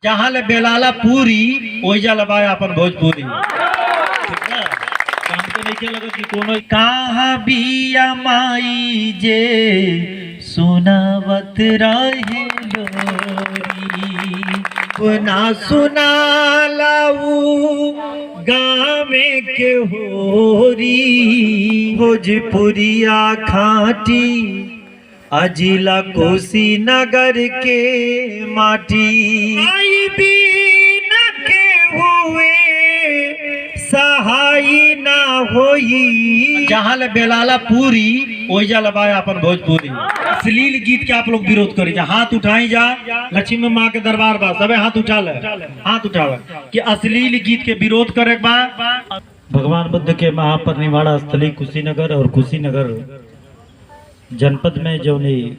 जहाँ ले बेलाला पूरी ओइजा लबाया अपन भोजपुरी। ठीक है, हमके नहीं लगा कि कोनो कहाँ बिया माई जे सुनावत रहे लोरी ना सुना लाऊ गाँव के होरी भोजपुरिया खाटी अजिला कुशीनगर के माटी आई बीन के हुए सहाई ना होई जहाँ ले बेलाला पूरी ओइजा लबाया अपन भोजपुरी। अश्लील गीत के आप लोग विरोध करी जा, हाथ उठाई जा, लक्ष्मी माँ के दरबार बा सबे हाथ उठा ले, हाथ उठावे कि अश्लील गीत के विरोध करे बा। भगवान बुद्ध के महापरिनिर्वाण स्थली कुशीनगर और कुशीनगर जनपद में जो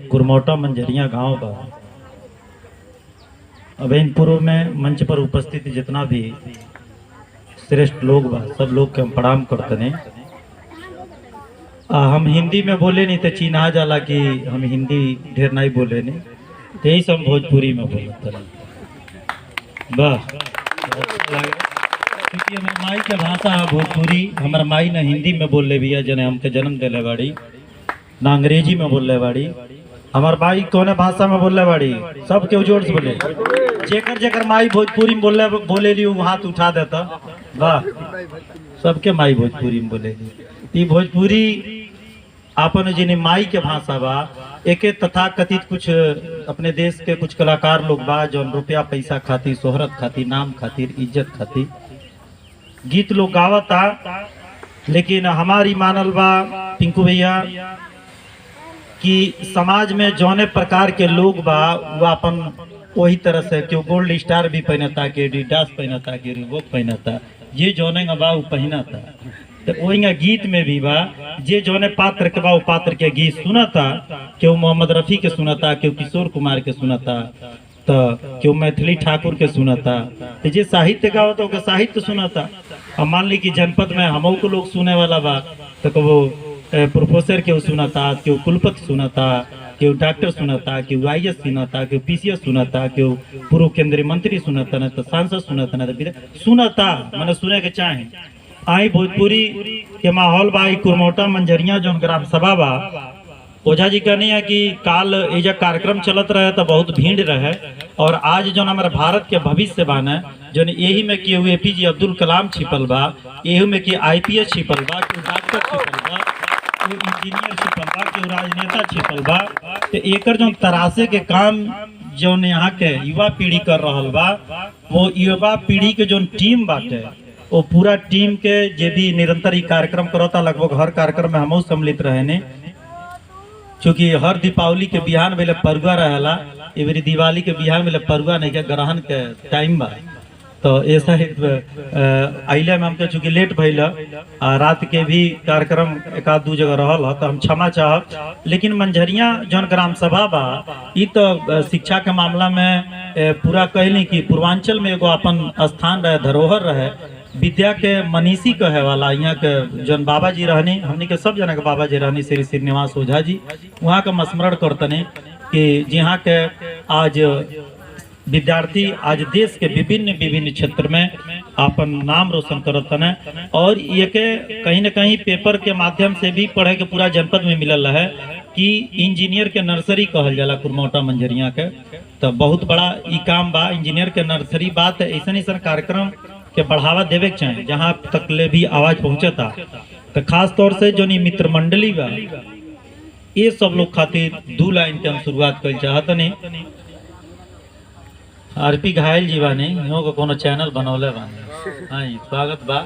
गुरमोटा मंझरिया गांव बा। अब इन पूर्व में मंच पर उपस्थित जितना भी श्रेष्ठ लोग बा सब लोग के हम प्रणाम करते हैं। हम हिंदी में बोले नहीं तो चिन्हा जाला कि हम हिंदी ढेर नहीं बोले नहीं, तो यही सब भोजपुरी में बोलते हैं। वाह, क्योंकि हमारे माई के भाषा भोजपुरी, हमारे माई ने हिंदी में बोल ले भैया जने हमके जन्म दिले बाड़ी, ना अंग्रेजी में बोल रहे बाड़ी। हमार माई कौन भाषा में बोल रहे बाड़ी, सबके जोर से बोले। जेकर जेकर माई भोजपुरी में बोले ली वो हाथ उठा देता। वाह, सबके माई भोजपुरी में बोले ली। भोजपुरी आपन जिन माई के भाषा बा, एक तथा कथित कुछ अपने देश के कुछ कलाकार लोग बा जो रुपया पैसा खातिर, शोहरत खातिर, नाम खातिर, इज्जत खातिर गीत लोग गावता। लेकिन हमारी मानल बा पिंकू भैया कि समाज में जौने प्रकार के लोग बा वो अपन वही तरह से क्यों गोल्ड स्टार भी पहनता, के एडिडास पहनता, के रिबॉक पहनता, ये जौने बा वो पहनता। तो वही गीत में भी बा जे जौने पात्र के बा वो पात्र के गीत सुनता, क्यों मोहम्मद रफ़ी के सुनता, क्यों किशोर कुमार के सुनता, तो क्यों मैथिली ठाकुर के सुनता, तो जे साहित्य गाओ तो साहित्य सुनता। अब मान ली कि जनपद में हमो को लोग सुने वाला बा, तो वो प्रोफेसर के सुनता, क्यों कुलपति सुनता, क्यों डॉक्टर सुनता, क्यों IAS सुनता, क्यों PCS सुनता, क्यों पूर्व केंद्रीय मंत्री सुनता, न तो सांसद सुनता, न तो सुनता, मैंने सुने के चाहे। आई भोजपुरी के माहौल बा, कुरमोटा मंझरिया जो ग्राम सभा बा, ओझा जी कहनी है कि काल एजा कार्यक्रम चलत रहे तो बहुत भीड़ रहे, और आज जो हमारे भारत के भविष्य बाने जो यही में कि APJ अब्दुल कलाम छिपल बा, यही में कि IPS छिपल बा, कि डॉक्टर छिपल बा, कि इंजीनियर छिपल बा, कि राजनेता छिपल बा। तो एकर जो तरासे के काम जो यहाँ के युवा पीढ़ी कर रहा बा, वो युवा पीढ़ी के जो टीम बाटे वो पूरा टीम के जे भी निरंतर ही कार्यक्रम करता, लगभग हर कार्यक्रम में हम सम्मिलित रहे ने। चूँकि हर दीपावली के बिहान में परुआ रहेला, एवरी दिवाली के बिहान में परुआ नहीं के ग्रहण के टाइम बा, तो ऐसा अले में हमके चूँकि लेट भैल, रात के भी कार्यक्रम एक आध दू जगह रहल तो हम क्षमा चाहब। लेकिन मंझरिया जौन ग्राम सभा बा ई तो शिक्षा के मामला में पूरा कहली कि पूर्वांचल में एगो अपन स्थान रहे, धरोहर रहे, विद्या के मनीषी कहे वाला। यहाँ के जौन बाबा जी रहनी, हमने के सब जना के बाबा जी रहनी, श्री श्रीनिवास ओझा जी, वहाँ का मस्मरण करतने कि जहाँ के आज विद्यार्थी आज देश के विभिन्न विभिन्न क्षेत्र में अपन नाम रोशन करतने, और ये के कहीं न कहीं पेपर के माध्यम से भी पढ़े के पूरा जनपद में मिलल है कि इंजीनियर के नर्सरी कहल जाला कुरमोटा मंझरिया के। तो बहुत बड़ा ई काम बा, इंजीनियर के नर्सरी बात ऐसा कार्यक्रम के बढ़ावा देवे के चाहे जहाँ तक ले भी आवाज पहुँचता। तो खास तौर से जो मित्र मंडली बा ये सब लोग खातिर 2 लाइन के हम शुरुआत कर चाहत नहीं। RP घायल जी बानी, इहो को कोनो चैनल बनौले बानी, आई स्वागत बा,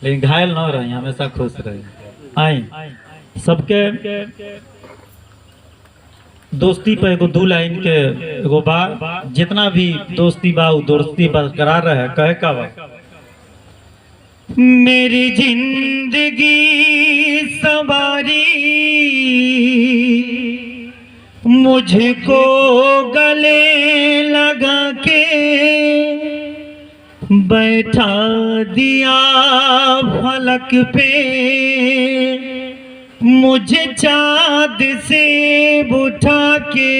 लेकिन घायल न रही, हमेशा खुश रही। आई सबके दोस्ती पे एगो 2 लाइन के एगो बा, जितना भी दोस्ती बा वो दोस्ती बरकरार रहे। कहे का बा, मेरी जिंदगी सवारी मुझको गले लगा के बैठा दिया फलक पे, मुझे चाँद से उठा के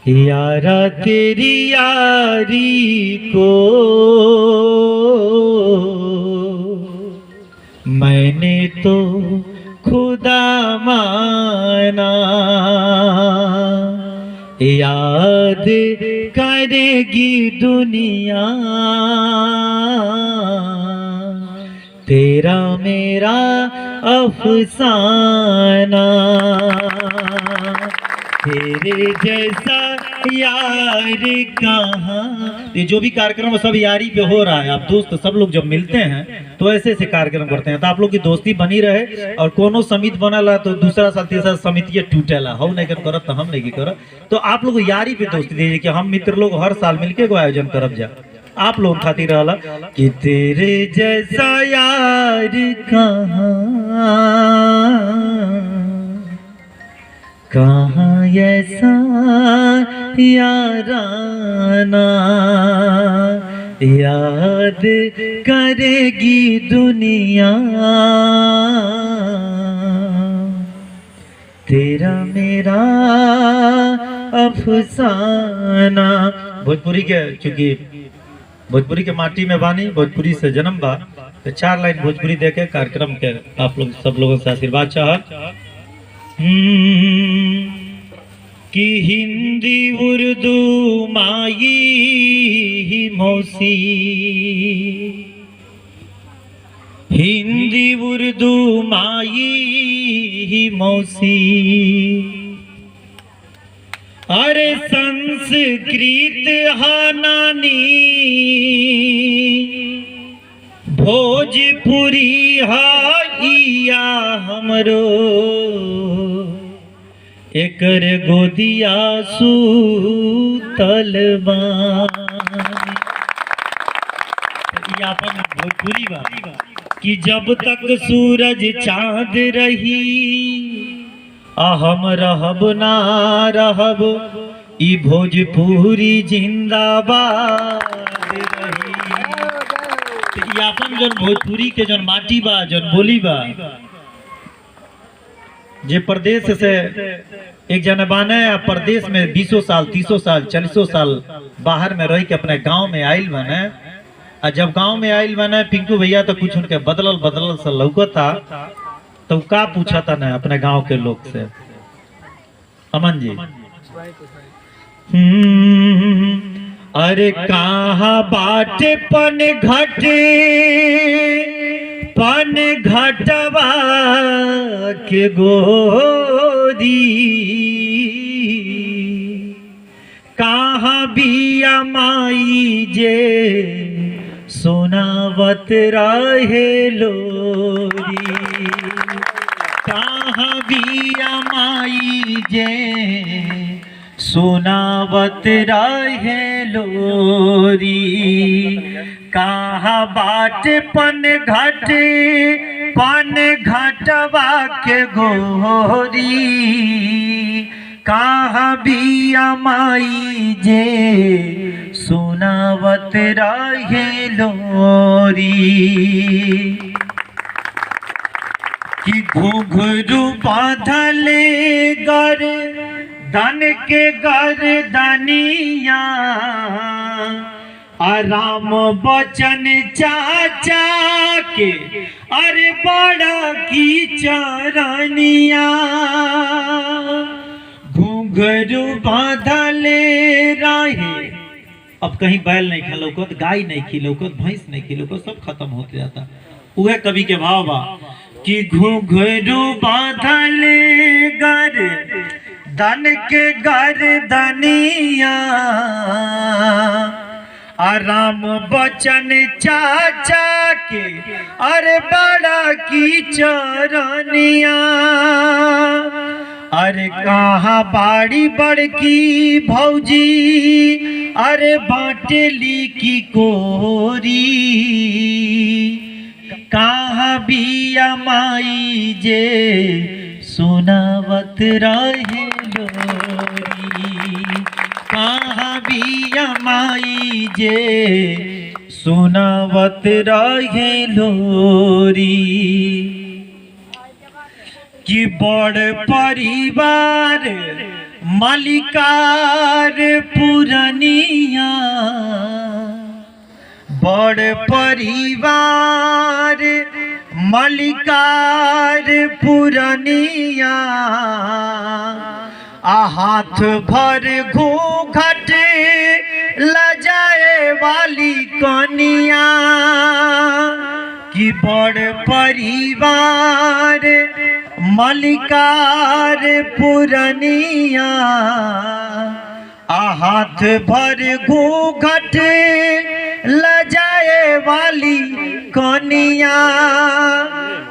यारा तेरी यारी को मैंने तो खुदा माना, याद करेगी दुनिया तेरा मेरा अफसाना। तेरे जैसा यार कहाँ। ये जो भी कार्यक्रम सब यारी पे हो रहा है, आप दोस्त सब लोग जब मिलते हैं तो ऐसे ऐसे कार्यक्रम करते हैं, तो आप लोग की दोस्ती बनी रहे। और कोनो समिति बनला तो दूसरा साल तीसरा समिति टूटेला, हम नहीं करत तो हम नहीं करत, तो आप लोग यारी पे दोस्ती दीजिए कि हम मित्र लोग हर साल मिलके को आयोजन करब जा। आप लोग खातिर रहला कि तेरे जैसा यार कहाँ ऐसा याराना, याद करेगी दुनिया तेरा मेरा अफसाना। भोजपुरी के, चूंकि भोजपुरी के माटी में बानी, भोजपुरी से जन्म बा, तो 4 लाइन भोजपुरी देके कार्यक्रम के आप लोग सब लोगों से आशीर्वाद चाहत कि हिंदी उर्दू माई ही मौसी, हिंदी उर्दू माई ही मौसी, अरे संस्कृत हानानी भोजपुरी हाइया हमरो, एकर गोदिया सूतल बानी। ये अपन भोजपुरी बा कि जब तक सूरज चांद रही हम रहब ना रहब, ई भोजपुरी जिंदाबाद रही। ये अपन जन भोजपुरी के जन माटी बा, जन बोली बा, जे प्रदेश से एक जन बाने प्रदेश में 20 साल 30 साल 40 साल बाहर में रह के अपने गांव में आयल बने। और जब गांव में आयल बने पिंकू भैया तो कुछ उनके बदलल बदलल से लौकता, तो का पूछा था ना अपने गांव के लोग से, अमन जी अरे कहाँ बाटे पन घटवा के गोरी, कहाँ बिया माई जे सुनावत रहे लोरी, कहाँ बिया माई जे सुनावत रहे लोरी, कहाँ बाट पन घटवा के गोरी, कहाँ बिया माई जे सुनावत रहे लोरी, कि घुंघरू बांधले गर्दन के गर्दनिया, राम बचन चाचा के अरे बड़ा की चरनिया, घुंघरू बांधले रहे। अब कहीं बैल नहीं खिलौकत, गाय नहीं खिलौकत, भैंस नहीं खिलौकत, सब खत्म होते जाता। वह कवि के भाव बा कि घुंघरू बांधले गर्दन के गर्दनिया, राम बचन चाचा के अरे बड़ा की चरनिया, अरे कहाँ बाड़ी बड़की भौजी अरे बाटेली की कोरी, कहाँ बिया माई जे सुनावत रहे लोरी, कहाँ बिया माई जे सुनावत रहे लोरी, कि बड़ परिवार मलिकार पुरनिया बड़ परिवार मलिकार पुरनिया हाथ भर घूंघट लजाए वाली कनिया कि बड़ परिवार मलिकार पुरनिया हाथ भर घूंघट लजाए वाली कनिया।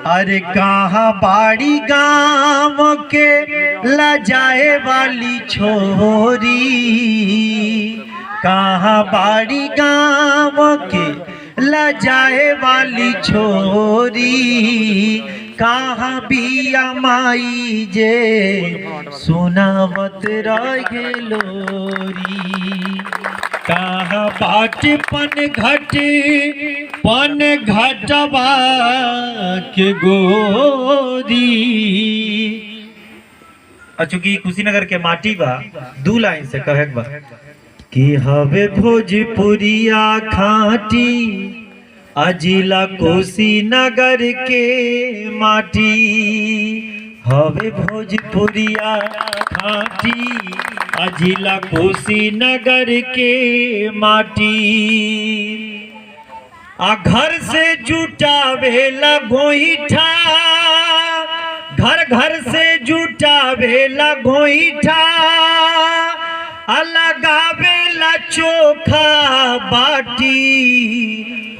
अरे कहाँ बाड़ी गाँव के लजाए वाली छोरी, कहाँ बाड़ी गाँव के लजाए वाली छोरी, कहाँ बिया माई जे सुनावत रहे लोरी। कहाँ बाट पन घटवा के गोरी। चूंकि कुशीनगर के माटी बा, दू लाइन से कहे बा कि हवे भोजपुरिया खाटी अजिला कुशीनगर के माटी। हवे भोजपुरिया खाटी अजिला कुशीनगर के माटी। घर से जुटावेला गोईठा, घर से जुटावेला गोईठा, लगावेला चोखा बाटी।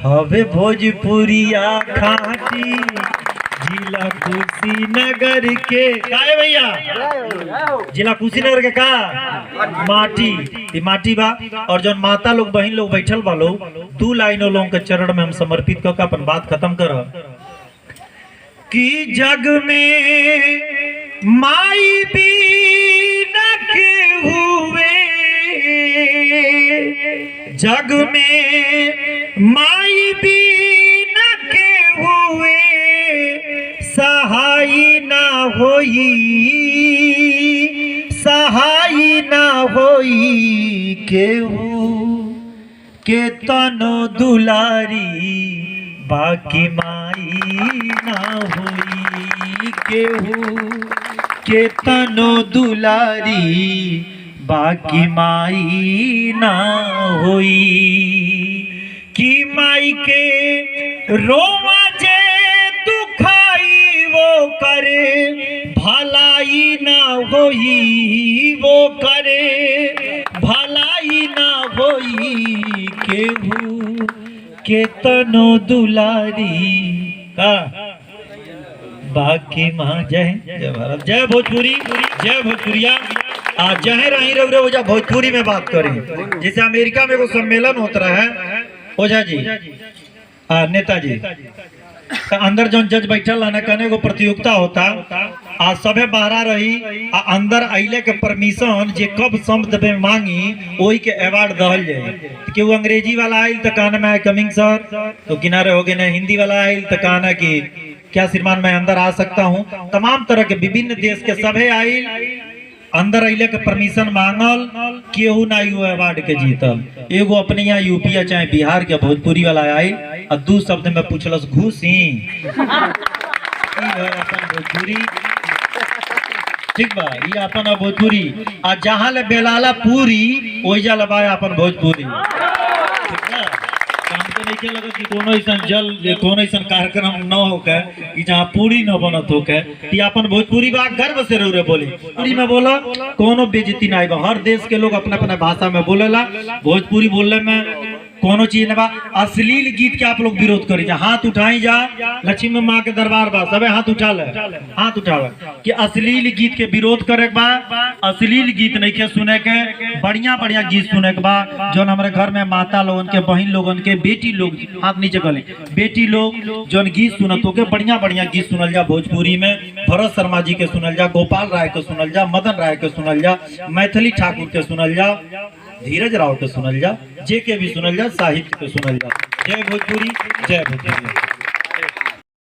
हवे भोजपुरिया खाटी जिला कुशीनगर के काहे भैया, जिला कुशीनगर के का माटी माटी बा। और जौन माता लोग बहन लोग बैठल बा लोग, दू लाइनों लोगों के चरण में हम समर्पित करके अपन बात खत्म कर कि जग में माई बीना के हुए, जग में माई बीना के हुए, सहाय ना होई, सहाय ना होई केहू के तनो दुलारी, बाकी माई ना होई केहू के तनो दुलारी, बाकी माई ना होई। कि माई के रोवा जे दुखाई वो करे, भलाई ना होई वो करे, भलाई ना होई केहू के तनो दुलारी का, बाकी माँ। जय जय भारत, जय भोजपुरी, जय भोजपुरिया। आज जहाँ रही रहे ओझा भोजपुरी में बात करें। जैसे अमेरिका में वो सम्मेलन होता है ओझा जी नेताजी अंदर जो जज बैठल है कहने को प्रतियोगिता होता, आज सभे बाहरा रही अंदर अइले के परमिशन जे कब शब्द में मांगी वही के अवार्ड दहल जाए। कि वो अंग्रेजी वाला आयल तो कहना मैं कमिंग सर, तो किनारे हो गए ना। हिंदी वाला आयल तो कहना कि क्या श्रीमान मैं अंदर आ सकता हूँ। तमाम तरह के विभिन्न देश के सभे आयल, अंदर अइले के परमिशन मांगल, केहू ना यू अवार्ड के जीतल। एगो अपने यहाँ यूपी या चाहे बिहार के भोजपुरी वाला आई और दू शब्द में पूछलस घूसी अपन भोजपुरी, ठीक बा, ये अपन भोजपुरी। आ जहाँ ले बेलाला पूरी ओइजा लबाए अपन भोजपुरी, ठीक बा। हमको नहीं लगा कि कोनो ऐसा जल कोनो ऐसा कार्यक्रम न होके कि जहाँ पूरी न बनत होके कि अपन भोजपुरी बा गर्व से रे बोली। पूरी में बोला कोनो बेइज्जती नहीं बा। हर देश के लोग अपने अपने भाषा में बोलेला, भोजपुरी बोलने में कोनो चीज न बा। अश्लील गीत के आप लोग विरोध करी जा, हाथ उठाई जा, लक्ष्मी माँ के दरबार बा, सबे हाथ उठा ले, हाथ उठावे कि अश्लील गीत के विरोध करे बा। अश्लील गीत नहीं के सुने के, बढ़िया बढ़िया गीत सुने के बा। जो हमारे घर में माता लोगन के, बहन लोगन के, बेटी लोग, हाथ नीचे करें, बेटी लोग जो गीत सुनत हो के बढ़िया बढ़िया गीत सुनल जा भोजपुरी में। भरत शर्मा जी के सुनल जा, गोपाल राय के सुनल जा, मदन राय के सुनल जा, मैथिली ठाकुर के सुनल जा, धीरज राव के सुनल जा, जे के भी सुनल जा, साहित्य के सुनल जा। जय भोजपुरी, जय भोजपुरी।